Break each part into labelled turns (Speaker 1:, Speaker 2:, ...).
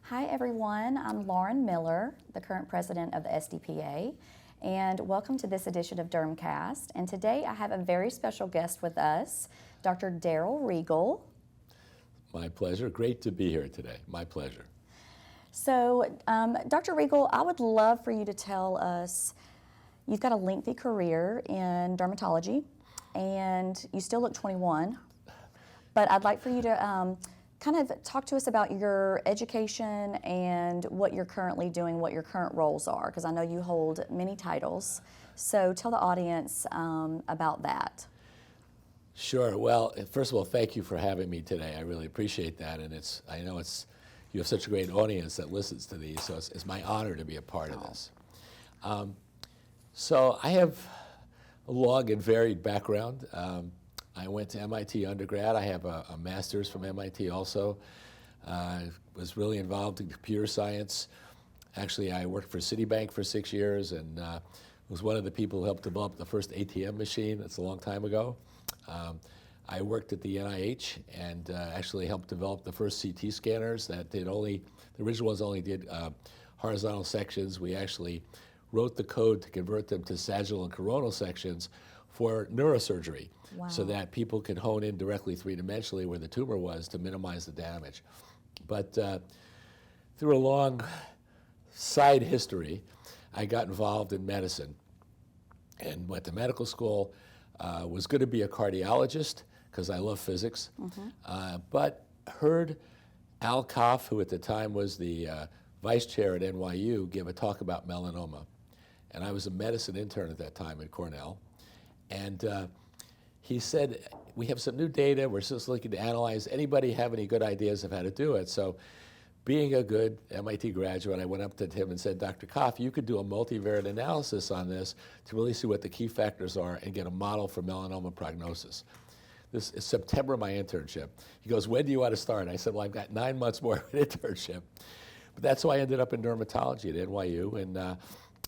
Speaker 1: Hi everyone, I'm Lauren Miller, the current president of the SDPA, and welcome to this edition of Dermcast. And today I have a very special guest with us, Dr. Darrell Rigel.
Speaker 2: My pleasure. Great to be here today. My pleasure.
Speaker 1: So, Dr. Rigel, I would love for you to tell us, you've got a lengthy career in dermatology, and you still look 21, but I'd like for you to kind of talk to us about your education and what you're currently doing, what your current roles are, because I know you hold many titles. So tell the audience about that.
Speaker 2: Sure. Well, first of all, thank you for having me today. I really appreciate that, and I know you have such a great audience that listens to these, so it's my honor to be a part of this. So I have a long and varied background. I went to MIT undergrad. I have a master's from MIT also. I was really involved in computer science. Actually, I worked for Citibank for 6 years and was one of the people who helped develop the first ATM machine. That's a long time ago. I worked at the NIH and actually helped develop the first CT scanners that the original ones only did horizontal sections. We actually wrote the code to convert them to sagittal and coronal sections for neurosurgery.
Speaker 1: Wow.
Speaker 2: So that people could hone in directly three-dimensionally where the tumor was to minimize the damage. But through a long side history, I got involved in medicine and went to medical school. Was going to be a cardiologist because I love physics, but heard Al Koff, who at the time was the vice chair at NYU, give a talk about melanoma. And I was a medicine intern at that time at Cornell. And he said, we have some new data, we're just looking to analyze. Anybody have any good ideas of how to do it? So being a good MIT graduate, I went up to him and said, Dr. Koff, you could do a multivariate analysis on this to really see what the key factors are and get a model for melanoma prognosis. This is September, my internship. He goes, when do you want to start? I said, well, I've got 9 months more of an internship. But that's why I ended up in dermatology at NYU and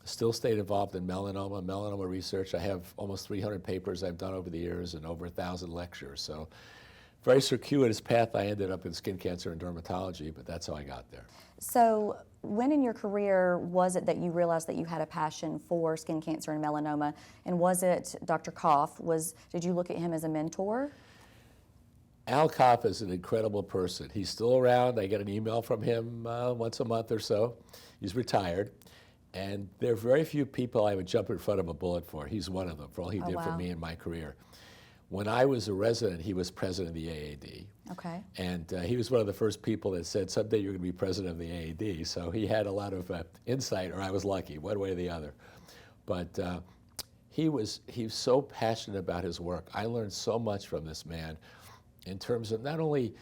Speaker 2: still stayed involved in melanoma research. I have almost 300 papers I've done over the years and over 1,000 lectures. So very circuitous path. I ended up in skin cancer and dermatology, but that's how I got there.
Speaker 1: So when in your career was it that you realized that you had a passion for skin cancer and melanoma? And was it Dr. Koff? Did you look at him as a mentor?
Speaker 2: Al Koff is an incredible person. He's still around. I get an email from him once a month or so. He's retired. And there are very few people I would jump in front of a bullet for. He's one of them, for all he did for me in my career. When I was a resident, he was president of the AAD.
Speaker 1: Okay.
Speaker 2: And he was one of the first people that said, someday you're going to be president of the AAD. So he had a lot of insight, or I was lucky, one way or the other. But he was so passionate about his work. I learned so much from this man in terms of not only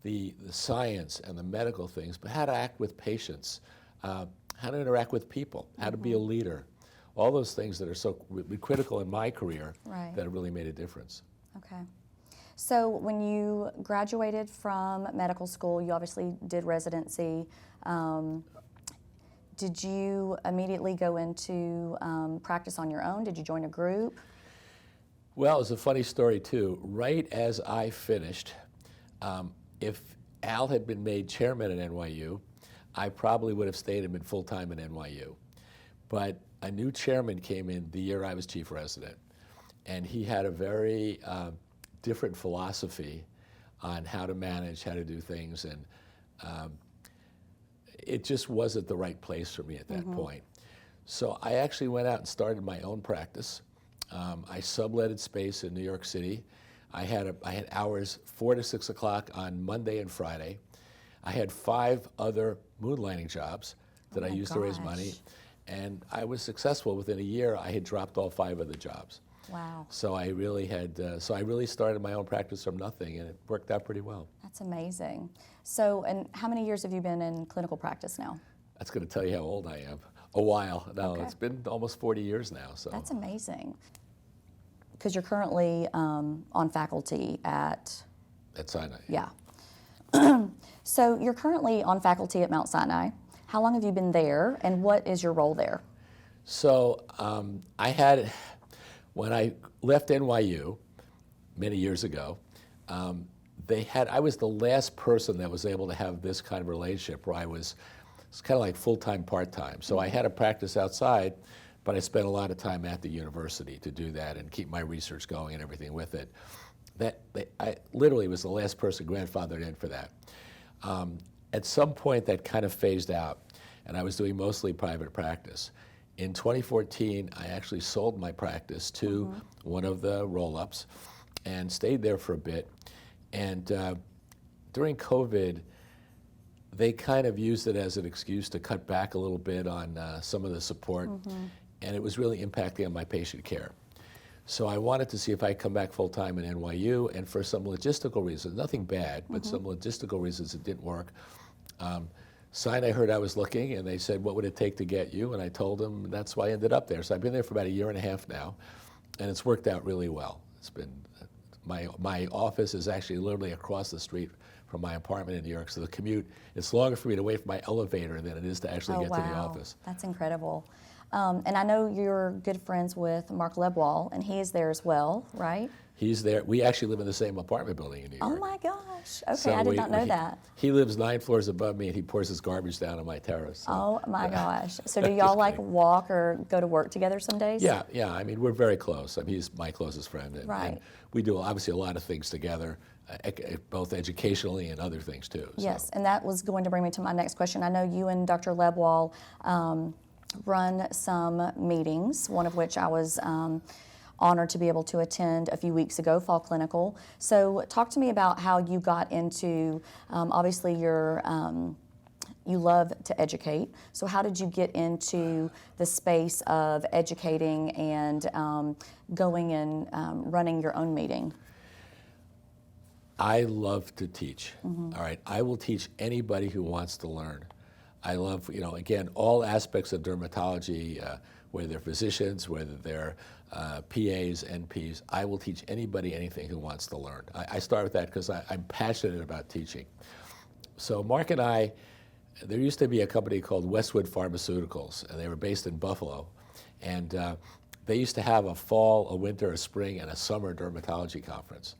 Speaker 2: the science and the medical things, but how to act with patients, how to interact with people, how to be a leader, all those things that are so critical in my career that have really made a difference.
Speaker 1: Okay. So when you graduated from medical school, you obviously did residency. Did you immediately go into practice on your own? Did you join a group?
Speaker 2: Well, it's a funny story too. Right as I finished, if Al had been made chairman at NYU, I probably would have stayed and been full-time at NYU. But a new chairman came in the year I was chief resident, and he had a very different philosophy on how to manage, how to do things, and it just wasn't the right place for me at that point. So I actually went out and started my own practice. I subletted space in New York City. I had hours 4 to 6 o'clock on Monday and Friday. I had 5 other moonlighting jobs that I used to raise money, and I was successful. Within a year, I had dropped all 5 of the jobs.
Speaker 1: Wow.
Speaker 2: So I really started my own practice from nothing, and it worked out pretty well.
Speaker 1: That's amazing. So, and how many years have you been in clinical practice now?
Speaker 2: That's going to tell you how old I am. A while. No, It's been almost 40 years now. So
Speaker 1: that's amazing. Because you're currently on faculty at
Speaker 2: Sinai.
Speaker 1: Yeah. So you're currently on faculty at Mount Sinai. How long have you been there, and what is your role there?
Speaker 2: So when I left NYU many years ago, I was the last person that was able to have this kind of relationship where it's kind of like full-time, part-time. So I had a practice outside, but I spent a lot of time at the university to do that and keep my research going and everything with it. I literally was the last person grandfathered in for that. At some point, that kind of phased out, and I was doing mostly private practice. In 2014, I actually sold my practice to one of the roll-ups and stayed there for a bit. And during COVID, they kind of used it as an excuse to cut back a little bit on some of the support, and it was really impacting on my patient care. So I wanted to see if I could come back full-time in NYU, and for some logistical reasons, nothing bad, but some logistical reasons it didn't work. Sinai heard I was looking, and they said, what would it take to get you? And I told them that's why I ended up there. So I've been there for about 1.5 years now, and it's worked out really well. It's been, my office is actually literally across the street from my apartment in New York, so the commute, it's longer for me to wait for my elevator than it is to actually get to the office.
Speaker 1: That's incredible. And I know you're good friends with Mark Lebwall, and he is there as well, right?
Speaker 2: He's there. We actually live in the same apartment building in New York.
Speaker 1: Oh my gosh. Okay,
Speaker 2: So
Speaker 1: I did not know that.
Speaker 2: He lives 9 floors above me, and he pours his garbage down on my terrace. So.
Speaker 1: Oh my gosh. So do y'all like walk or go to work together some days?
Speaker 2: Yeah. I mean, we're very close. I mean, he's my closest friend. And we do obviously a lot of things together, both educationally and other things too.
Speaker 1: Yes, and that was going to bring me to my next question. I know you and Dr. Lebwall run some meetings, one of which I was honored to be able to attend a few weeks ago, Fall Clinical. So talk to me about how you got into, obviously you love to educate. So how did you get into the space of educating and going and running your own meeting?
Speaker 2: I love to teach. All right, I will teach anybody who wants to learn. I love, again, all aspects of dermatology, whether they're physicians, whether they're PAs, NPs. I will teach anybody anything who wants to learn. I start with that because I'm passionate about teaching. So Mark and I, there used to be a company called Westwood Pharmaceuticals, and they were based in Buffalo. And they used to have a fall, a winter, a spring, and a summer dermatology conference.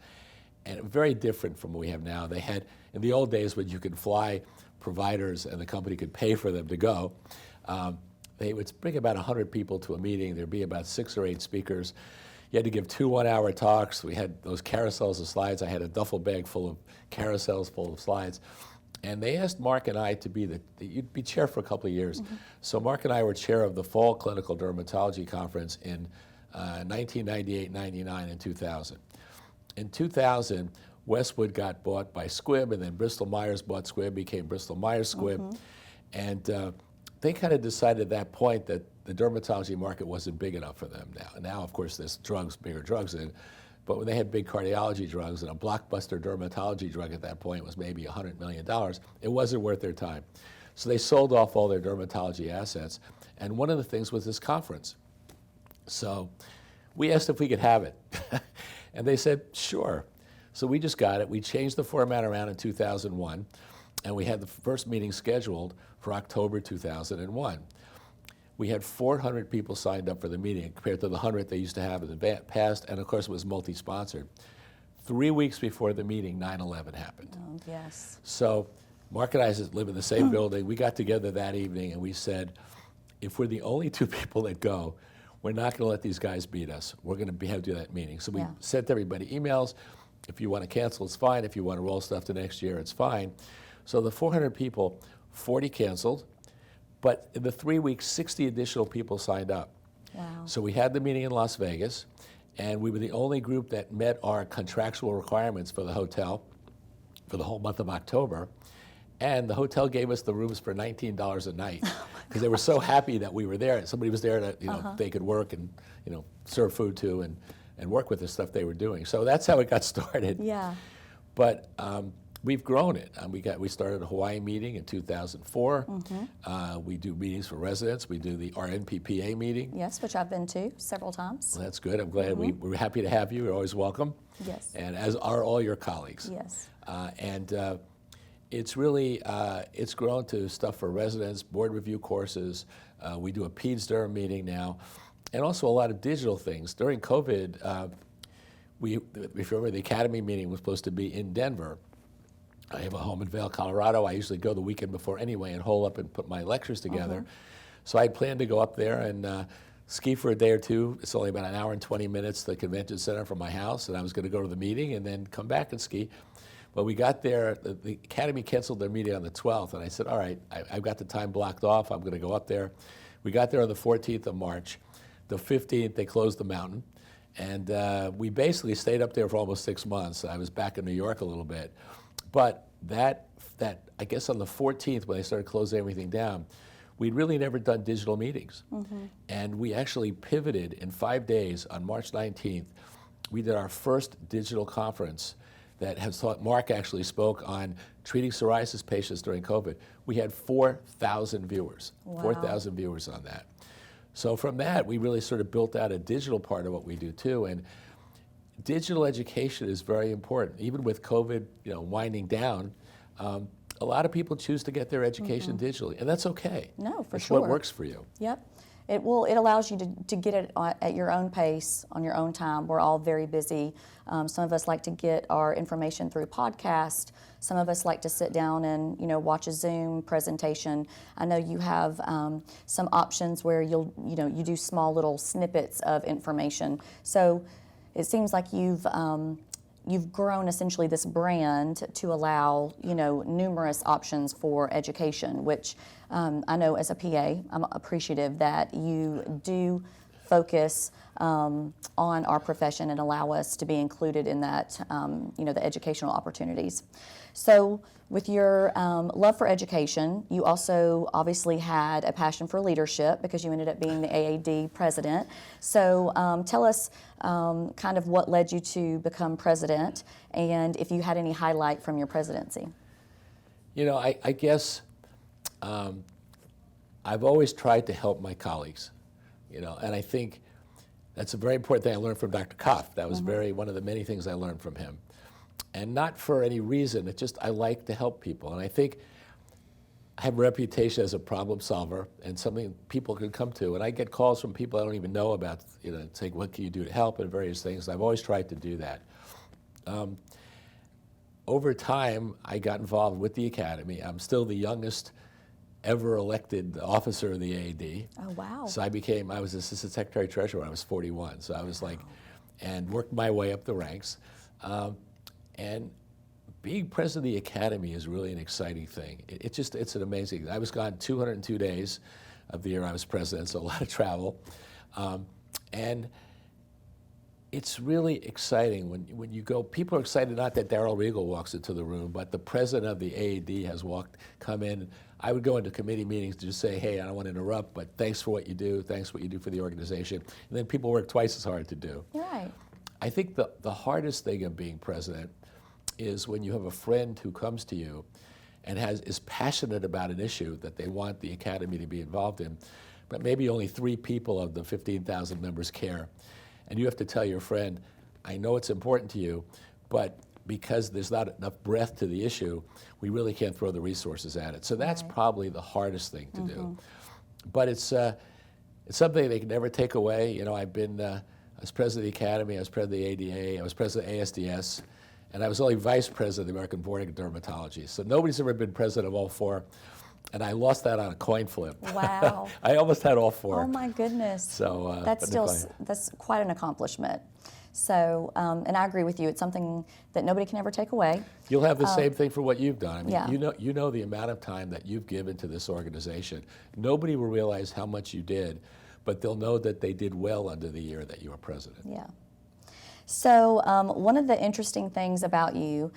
Speaker 2: And very different from what we have now. They had, in the old days when you could fly providers and the company could pay for them to go, they would bring about 100 people to a meeting. There'd be about 6 or 8 speakers. You had to give 2 one-hour talks. We had those carousels of slides. I had a duffel bag full of carousels full of slides. And they asked Mark and I to be you'd be chair for a couple of years. So Mark and I were chair of the Fall Clinical Dermatology Conference in 1998, 99, and 2000. In 2000, Westwood got bought by Squibb, and then Bristol Myers bought Squibb, became Bristol Myers Squibb. And they kind of decided at that point that the dermatology market wasn't big enough for them now. Now, of course, there's bigger drugs in, but when they had big cardiology drugs and a blockbuster dermatology drug at that point was maybe $100 million, it wasn't worth their time. So they sold off all their dermatology assets, and one of the things was this conference. So we asked if we could have it, and they said, sure. So we just got it. We changed the format around in 2001, and we had the first meeting scheduled for October 2001. We had 400 people signed up for the meeting compared to the 100 they used to have in the past, and of course it was multi-sponsored. 3 weeks before the meeting, 9/11 happened.
Speaker 1: Oh, yes.
Speaker 2: So Mark and I live in the same building. We got together that evening and we said, if we're the only 2 people that go, we're not going to let these guys beat us. We're going to have to do that meeting. So we sent everybody emails. If you want to cancel, it's fine. If you want to roll stuff to next year, it's fine. So the 400 people, 40 canceled. But in the 3 weeks, 60 additional people signed up.
Speaker 1: Wow.
Speaker 2: So we had the meeting in Las Vegas, and we were the only group that met our contractual requirements for the hotel for the whole month of October. And the hotel gave us the rooms for $19 a night because they were so happy that we were there. Somebody was there that they could work and serve food to and work with the stuff they were doing. So that's how it got started.
Speaker 1: Yeah.
Speaker 2: But we've grown it. We started a Hawaii meeting in 2004. We do meetings for residents. We do our NPPA meeting.
Speaker 1: Yes, which I've been to several times.
Speaker 2: Well, that's good. I'm glad we're happy to have you. You're always welcome.
Speaker 1: Yes.
Speaker 2: And as are all your colleagues.
Speaker 1: Yes.
Speaker 2: It's really, it's grown to stuff for residents, board review courses. We do a peds derm meeting now, and also a lot of digital things. During COVID, if you remember, the Academy meeting was supposed to be in Denver. I have a home in Vail, Colorado. I usually go the weekend before anyway and hole up and put my lectures together. So I had planned to go up there and ski for a day or two. It's only about an hour and 20 minutes to the convention center from my house, and I was going to go to the meeting and then come back and ski. But we got there, the Academy canceled their meeting on the 12th, and I said, all right, I've got the time blocked off. I'm going to go up there. We got there on the 14th of March. The 15th, they closed the mountain. And we basically stayed up there for almost 6 months. I was back in New York a little bit. But that I guess on the 14th, when they started closing everything down, we'd really never done digital meetings. And we actually pivoted in 5 days. On March 19th, we did our first digital conference that has taught. Mark actually spoke on treating psoriasis patients during COVID. We had 4,000 viewers,
Speaker 1: Wow.
Speaker 2: 4,000 viewers on that. So from that, we really sort of built out a digital part of what we do too. And digital education is very important. Even with COVID, winding down, a lot of people choose to get their education digitally, and that's okay.
Speaker 1: No, for
Speaker 2: it's
Speaker 1: sure.
Speaker 2: what works for you.
Speaker 1: Yep. It allows you to get it at your own pace, on your own time. We're all very busy. Some of us like to get our information through podcast. Some of us like to sit down and watch a Zoom presentation. I know you have some options where you do small little snippets of information. So it seems like you've grown essentially this brand to allow numerous options for education, which I know as a PA, I'm appreciative that you do focus on our profession and allow us to be included in that, the educational opportunities. So with your love for education, you also obviously had a passion for leadership because you ended up being the AAD president. So tell us kind of what led you to become president and if you had any highlight from your presidency.
Speaker 2: I guess I've always tried to help my colleagues, and I think that's a very important thing I learned from Dr. Koff. That was one of the many things I learned from him. And not for any reason, it's just I like to help people. And I think I have a reputation as a problem solver and something people can come to. And I get calls from people I don't even know about, saying, what can you do to help and various things. I've always tried to do that. Over time, I got involved with the Academy. I'm still the youngest ever elected officer of the AAD.
Speaker 1: Oh, wow.
Speaker 2: So I was Assistant Secretary Treasurer when I was 41. So I was and worked my way up the ranks. And being president of the Academy is really an exciting thing. It's an amazing, I was gone 202 days of the year I was president, so a lot of travel. And it's really exciting when you go, people are excited not that Darrell Rigel walks into the room, but the president of the AAD has come in. I would go into committee meetings to just say, hey, I don't want to interrupt, but thanks for what you do, thanks for what you do for the organization. And then people work twice as hard to do.
Speaker 1: Right.
Speaker 2: I think the hardest thing of being president is when you have a friend who comes to you and is passionate about an issue that they want the Academy to be involved in, but maybe only 3 people of the 15,000 members care. And you have to tell your friend, I know it's important to you, but because there's not enough breadth to the issue, we really can't throw the resources at it. So that's probably the hardest thing to do. But it's something they can never take away. I was president of the Academy, I was president of the ADA, I was president of ASDS, and I was only vice president of the American Board of Dermatology. So nobody's ever been president of all 4. And I lost that on a coin flip.
Speaker 1: Wow.
Speaker 2: I almost had all 4.
Speaker 1: Oh my goodness.
Speaker 2: So
Speaker 1: that's quite an accomplishment. So, and I agree with you. It's something that nobody can ever take away.
Speaker 2: You'll have the same thing for what you've done. I mean,
Speaker 1: Yeah.
Speaker 2: you know the amount of time that you've given to this organization. Nobody will realize how much you did, but they'll know that they did well under the year that you were president.
Speaker 1: Yeah. So one of the interesting things about you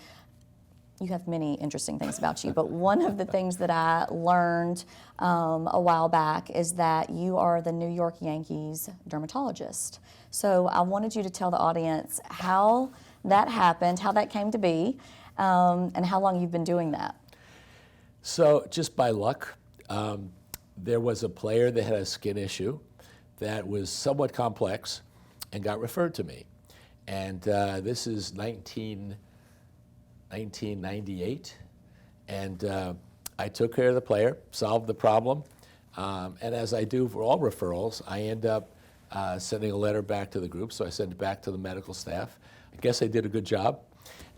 Speaker 1: have many interesting things about you, but one of the things that I learned a while back is that you are the New York Yankees dermatologist. So I wanted you to tell the audience how that happened, how that came to be, and how long you've been doing that.
Speaker 2: So just by luck, there was a player that had a skin issue that was somewhat complex and got referred to me. And this is 1998, and I took care of the player, solved the problem, and as I do for all referrals, I end up sending a letter back to the group, so I send it back to the medical staff. I guess I did a good job.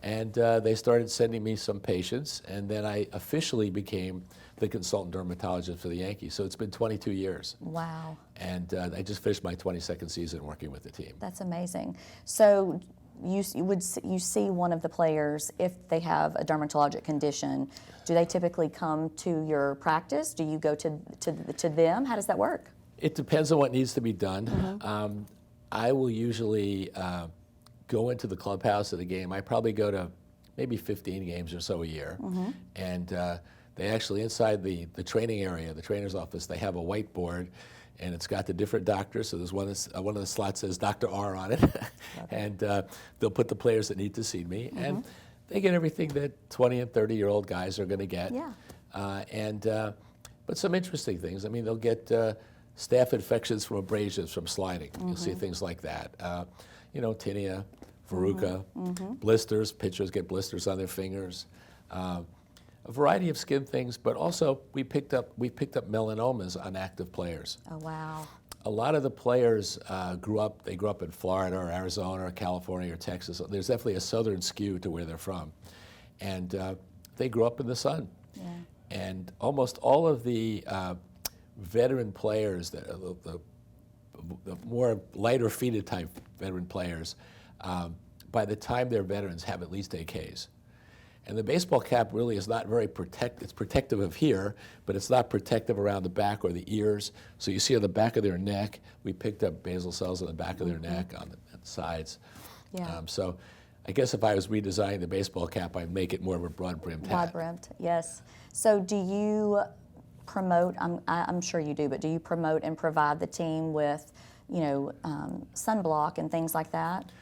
Speaker 2: And they started sending me some patients, and then I officially became the consultant dermatologist for the Yankees. So it's been 22 years.
Speaker 1: Wow.
Speaker 2: And I just finished my 22nd season working with the team.
Speaker 1: That's amazing. So you see one of the players, if they have a dermatologic condition, do they typically come to your practice? Do you go to them? How does that work?
Speaker 2: It depends on what needs to be done. I will usually go into the clubhouse at a game. I probably go to maybe 15 games or so a year. And they actually, inside the training area, the trainer's office, they have a whiteboard, and it's got the different doctors. So there's one of the slots says Dr. R on it. And they'll put the players that need to see me. And they get everything that 20 and 30-year-old guys are going to get.
Speaker 1: Yeah.
Speaker 2: But some interesting things. I mean, they'll get staph infections from abrasions from sliding. You'll see things like that. Tinea, verruca, blisters. Pitchers get blisters on their fingers. A variety of skin things, but also we picked up melanomas on active players.
Speaker 1: Oh, wow.
Speaker 2: A lot of the players grew up in Florida or Arizona or California or Texas. There's definitely a southern skew to where they're from. And they grew up in the sun.
Speaker 1: Yeah.
Speaker 2: And almost all of the veteran players, the more lighter feeted type veteran players, by the time they're veterans, have at least AKs. And the baseball cap really is not very it's protective of here, but it's not protective around the back or the ears. So you see on the back of their neck, we picked up basal cells on the back of their neck, on the sides.
Speaker 1: Yeah.
Speaker 2: So I guess if I was redesigning the baseball cap, I'd make it more of a broad-brimmed hat.
Speaker 1: Broad-brimmed, yes. So do you promote, I'm sure you do, but do you promote and provide the team with, sunblock and things like that?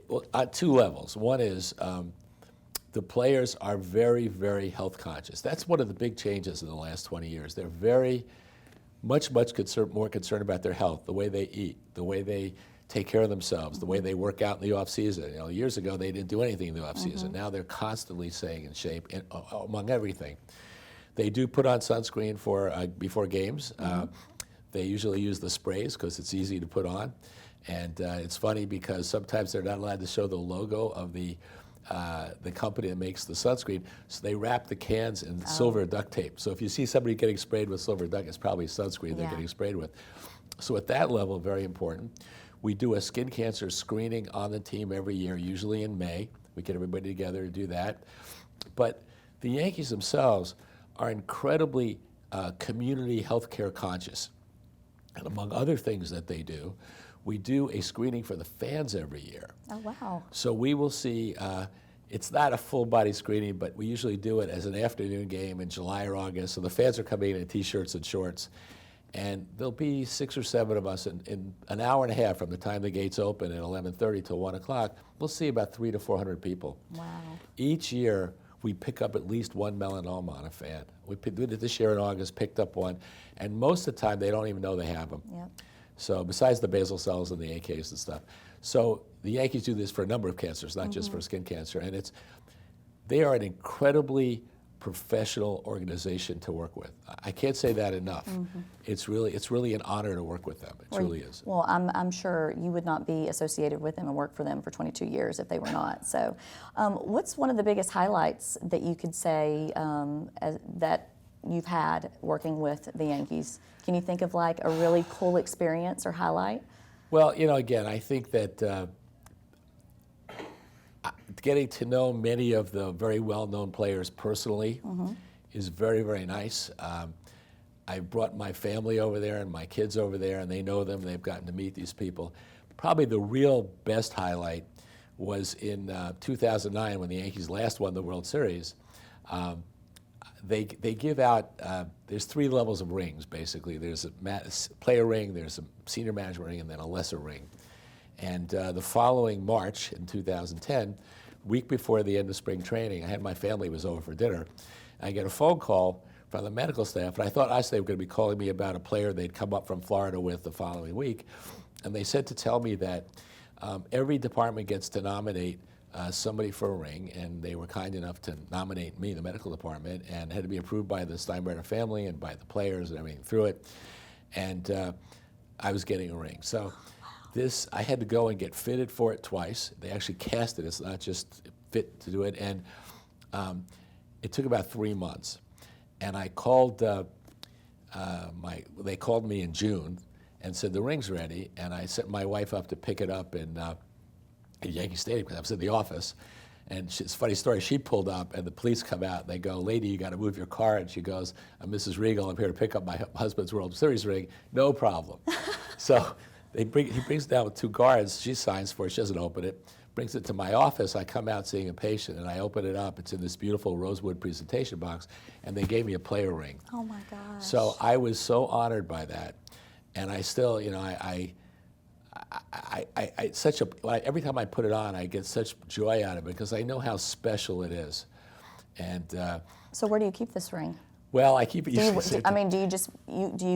Speaker 2: Well, at two levels. One is the players are very, very health conscious. That's one of the big changes in the last 20 years. They're very more concerned about their health, the way they eat, the way they take care of themselves, the way they work out in the off season. Years ago they didn't do anything in the off season. Now they're constantly staying in shape, among everything. They do put on sunscreen before games. They usually use the sprays because it's easy to put on. And it's funny because sometimes they're not allowed to show the logo of the company that makes the sunscreen, so they wrap the cans in silver duct tape. So if you see somebody getting sprayed with silver duct, it's probably sunscreen they're getting sprayed with. So at that level, very important. We do a skin cancer screening on the team every year, usually in May. We get everybody together to do that. But the Yankees themselves are incredibly community healthcare conscious. And among other things that they do, we do a screening for the fans every year.
Speaker 1: Oh, wow.
Speaker 2: So we will see, it's not a full body screening, but we usually do it as an afternoon game in July or August. So the fans are coming in t-shirts and shorts. And there'll be 6 or 7 of us in an hour and a half from the time the gates open at 11:30 till 1 o'clock. We'll see about 300 to 400 people.
Speaker 1: Wow.
Speaker 2: Each year, we pick up at least one melanoma on a fan. We did it this year in August, picked up one. And most of the time, they don't even know they have them.
Speaker 1: Yep.
Speaker 2: So besides the basal cells and the AKs and stuff. So the Yankees do this for a number of cancers, not just for skin cancer. And they are an incredibly professional organization to work with. I can't say that enough. It's really an honor to work with them. It truly is.
Speaker 1: Well, I'm sure you would not be associated with them and work for them for 22 years if they were not. So what's one of the biggest highlights that you could say that you've had working with the Yankees? Can you think of like a really cool experience or highlight?
Speaker 2: Well, again, I think that getting to know many of the very well-known players personally is very, very nice. I brought my family over there and my kids over there, and they know them. They've gotten to meet these people. Probably the real best highlight was in 2009 when the Yankees last won the World Series. They give out, there's 3 levels of rings, basically. There's a player ring, there's a senior management ring, and then a lesser ring. And the following March in 2010, week before the end of spring training, I had my family was over for dinner. I get a phone call from the medical staff, and I thought they were going to be calling me about a player they'd come up from Florida with the following week. And they said to tell me that every department gets to nominate somebody for a ring, and they were kind enough to nominate me, the medical department, and it had to be approved by the Steinbrenner family and by the players and everything through it. And I was getting a ring. So I had to go and get fitted for it twice. They actually cast it. It's not just fit to do it. And it took about 3 months. And I called, they called me in June and said, the ring's ready. And I sent my wife up to pick it up in Yankee Stadium because I was in the office. And it's a funny story. She pulled up, and the police come out. And they go, lady, you got to move your car. And she goes, I'm Mrs. Rigel. I'm here to pick up my husband's World Series ring. No problem. So he brings it down with 2 guards. She signs for it. She doesn't open it. Brings it to my office. I come out seeing a patient, and I open it up. It's in this beautiful rosewood presentation box, and they gave me a player ring.
Speaker 1: Oh, my gosh.
Speaker 2: So I was so honored by that. And I still, you know, every time I put it on, I get such joy out of it because I know how special it is. And
Speaker 1: so where do you keep this ring?
Speaker 2: well, I keep it.
Speaker 1: Do you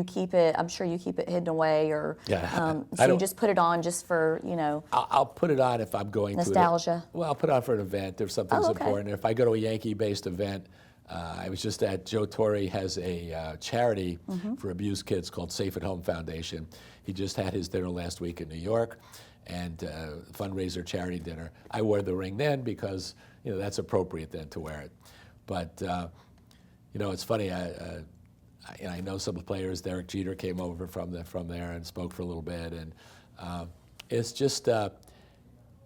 Speaker 1: keep it? I'm sure you keep it hidden away, or so you just put it on just for, you know.
Speaker 2: I'll put it on if I'm going
Speaker 1: nostalgia.
Speaker 2: Well, I'll put it on for an event if something's important. If I go to a Yankee-based event, I was just at Joe Torre has a charity for abused kids called Safe at Home Foundation. He just had his dinner last week in New York, and fundraiser charity dinner. I wore the ring then because that's appropriate then to wear it. But it's funny. I know some of the players. Derek Jeter came over from there and spoke for a little bit, and it's just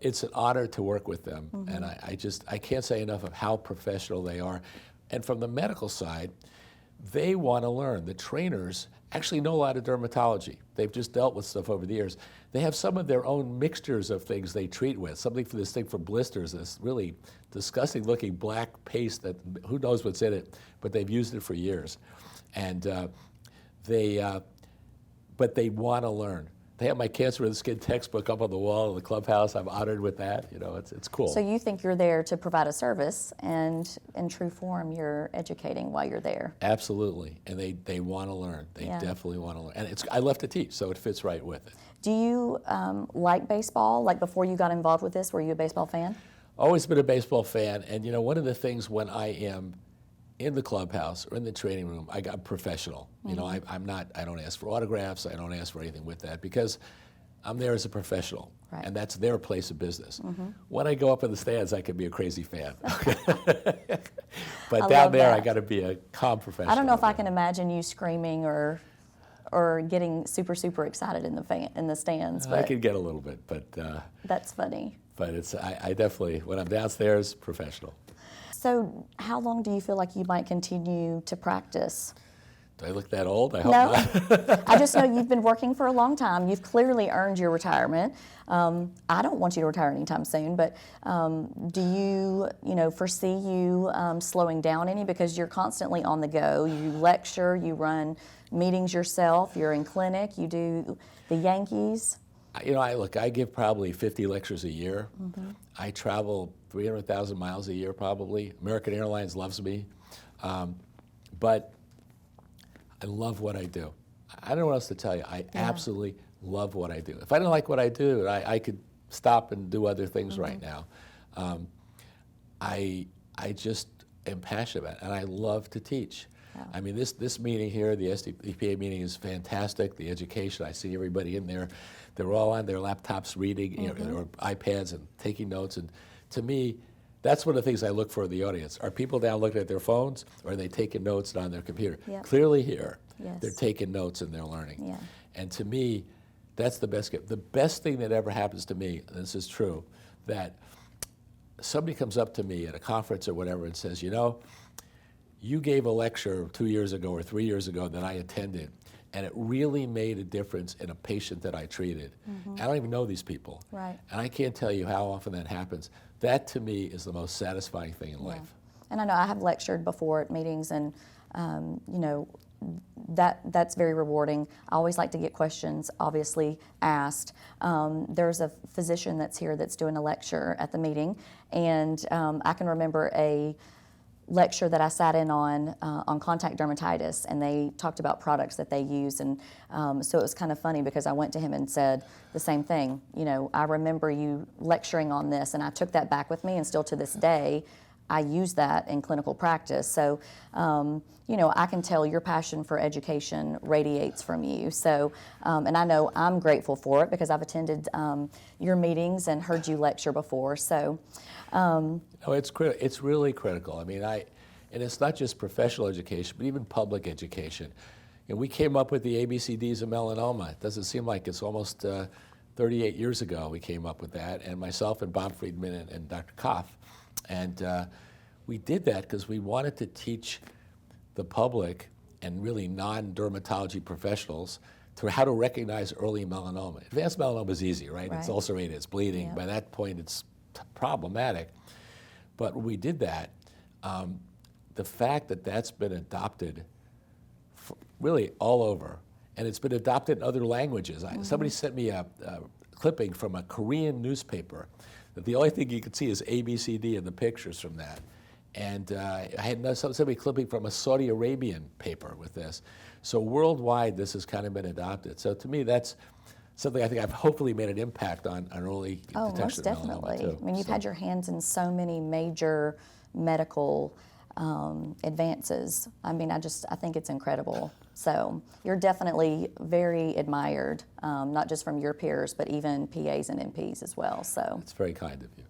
Speaker 2: it's an honor to work with them. And I can't say enough of how professional they are. And from the medical side, they want to learn. The trainers actually know a lot of dermatology. They've just dealt with stuff over the years. They have some of their own mixtures of things they treat with. Something for this thing for blisters, this really disgusting looking black paste that who knows what's in it, but they've used it for years. And but they want to learn. They have my Cancer of the Skin textbook up on the wall in the clubhouse. I'm honored with that. It's cool.
Speaker 1: So you think you're there to provide a service, and in true form, you're educating while you're there.
Speaker 2: Absolutely, and they want to learn. They definitely want to learn. And I love to teach, so it fits right with it.
Speaker 1: Do you like baseball? Like before you got involved with this, were you a baseball fan?
Speaker 2: Always been a baseball fan, and one of the things when I am in the clubhouse or in the training room, I got professional. I don't ask for autographs. I don't ask for anything with that because I'm there as a professional, and that's their place of business. When I go up in the stands, I can be a crazy fan. But down there, I got to be a calm professional.
Speaker 1: I don't know if I can imagine you screaming or getting super, super excited in the stands. But
Speaker 2: I can get a little bit, but
Speaker 1: that's funny.
Speaker 2: But I definitely, when I'm downstairs, professional.
Speaker 1: So how long do you feel like you might continue to practice?
Speaker 2: Do I look that old? I hope not.
Speaker 1: I just know you've been working for a long time. You've clearly earned your retirement. I don't want you to retire anytime soon, but do you foresee you slowing down any? Because you're constantly on the go. You lecture, you run meetings yourself, you're in clinic, you do the Yankees.
Speaker 2: I give probably 50 lectures a year. I travel 300,000 miles a year probably. American Airlines loves me. But I love what I do. I don't know what else to tell you. I absolutely love what I do. If I didn't like what I do, I could stop and do other things right now. I just am passionate about it, and I love to teach. Yeah. I mean, this meeting here, the SDPA meeting, is fantastic. The education, I see everybody in there. They're all on their laptops reading or iPads and taking notes. And to me, that's one of the things I look for in the audience. Are people down looking at their phones, or are they taking notes on their computer? Yep. Clearly here, they're taking notes and they're learning. Yeah. And to me, that's the best gift. The best thing that ever happens to me, and this is true, that somebody comes up to me at a conference or whatever and says, you gave a lecture 2 years ago or 3 years ago that I attended, and it really made a difference in a patient that I treated. I don't even know these people. Right. And I can't tell you how often that happens. That, to me, is the most satisfying thing in life.
Speaker 1: And I know I have lectured before at meetings, and that's very rewarding. I always like to get questions, obviously, asked. There's a physician that's here that's doing a lecture at the meeting, and I can remember a lecture that I sat in on contact dermatitis, and they talked about products that they use, and so it was kind of funny because I went to him and said the same thing. I remember you lecturing on this, and I took that back with me, and still to this day, I use that in clinical practice. So, you know, I can tell your passion for education radiates from you. So, and I know I'm grateful for it because I've attended your meetings and heard you lecture before. So,
Speaker 2: No, it's really critical. I mean, and it's not just professional education, but even public education. And we came up with the ABCDs of melanoma. It doesn't seem like it's almost 38 years ago we came up with that, and myself and Bob Friedman and Dr. Koff. And we did that because we wanted to teach the public and really non-dermatology professionals to how to recognize early melanoma. Advanced melanoma is easy, right? It's ulcerated, it's bleeding.
Speaker 1: Yeah.
Speaker 2: By that point, it's problematic. But when we did that, the fact that that's been adopted really all over, and it's been adopted in other languages. Somebody sent me a clipping from a Korean newspaper that the only thing you could see is ABCD in the pictures from that. And I had somebody clipping from a Saudi Arabian paper with this. So worldwide, this has kind of been adopted. So to me, that's something I think I've hopefully made an impact on early detection
Speaker 1: most
Speaker 2: of melanoma
Speaker 1: definitely.
Speaker 2: too.
Speaker 1: I mean, you've had your hands in so many major medical advances. I mean, I think it's incredible. So you're definitely very admired, not just from your peers, but even PAs and NPs as well. So
Speaker 2: It's very kind of you.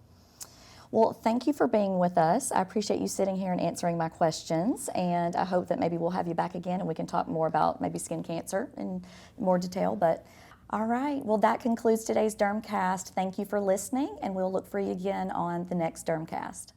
Speaker 1: well, thank you for being with us. I appreciate you sitting here and answering my questions, and I hope that maybe we'll have you back again and we can talk more about maybe skin cancer in more detail. But all right, well, that concludes today's Dermcast. Thank you for listening, and we'll look for you again on the next Dermcast.